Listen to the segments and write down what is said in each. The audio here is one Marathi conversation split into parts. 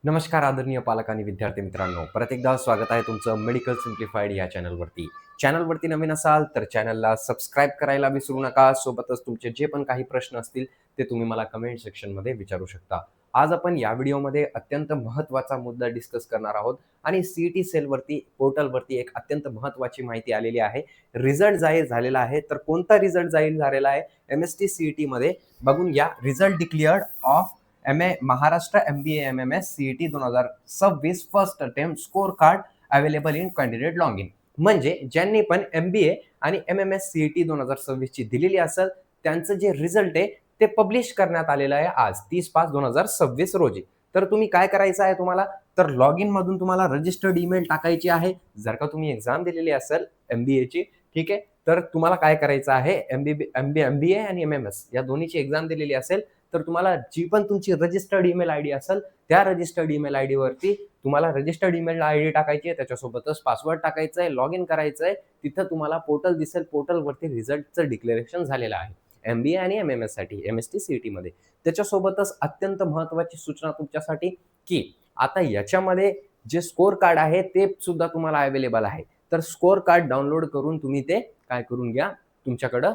नमस्कार आदरणीय पालक आणि विद्यार्थी मित्रांनो, परत एकदा स्वागत आहे तुमचं मेडिकल सिम्प्लिफाईड या चॅनलवरती. चॅनलवरती नवीन असाल तर चॅनलला सबस्क्राईब करायला विसरू नका. सोबतच तुमचे जे पण काही प्रश्न असतील ते तुम्ही मला कमेंट सेक्शनमध्ये विचारू शकता. आज आपण या व्हिडिओमध्ये अत्यंत महत्त्वाचा मुद्दा डिस्कस करणार आहोत आणि सी-ई-टी सेलवरती पोर्टलवरती एक अत्यंत महत्त्वाची माहिती आलेली आहे. रिझल्ट जाहीर झालेला आहे. तर कोणता रिझल्ट जाहीर झालेला आहे? एम-एस-टी सी-ई-टीमध्ये बघून घ्या. Result declared of Maharashtra MBA MMS CET 2026 first attempt score card available in candidate login. म्हणजे ज्यांनी पण MBA आणि MMS CET 2026 ची दिलेली असेल त्यांचं जे रिझल्ट आहे ते पब्लिश करण्यात आलेलं आहे आज 30/5/2026 रोजी. तर तुम्ही काय करायचं आहे तुम्हाला तर लॉग इन मधून तुम्हाला रजिस्टर्ड ईमेल टाकायची आहे. जर का तुम्ही एक्झाम दिलेली असेल MBA ची, ठीक आहे, तर तुम्हाला काय करायचं आहे MBA आणि MMS या दोन्हीची एक्झाम दिलेली असेल तर तुम्हाला जी पण तुमची रजिस्टर्ड ईमेल आयडी असेल त्या रजिस्टर्ड ईमेल आयडी वरती तुम्हाला रजिस्टर्ड ईमेल आयडी टाकायची आहे, त्याच्यासोबतच पासवर्ड टाकायचा आहे, लॉग इन करायचं आहे. तिथं तुम्हाला पोर्टल दिसेल, पोर्टलवरती रिझल्टचं डिक्लेरेशन झालेलं आहे MBA आणि MMS साठी MST CET मध्ये. त्याच्यासोबतच अत्यंत महत्त्वाची सूचना तुमच्यासाठी की आता याच्यामध्ये जे स्कोर कार्ड आहे ते सुद्धा तुम्हाला अवेलेबल आहे. तर स्कोर कार्ड डाउनलोड करून तुम्ही ते काय करून घ्या, तुमच्याकडं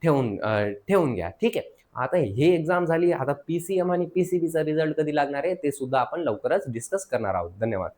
ठेवून घ्या. ठीक आहे. आता हे एक्झाम झाली. आता PCM आणि PCBचा रिझल्ट कधी लागणार आहे ते सुद्धा आपण लवकरच डिस्कस करणार आहोत. धन्यवाद.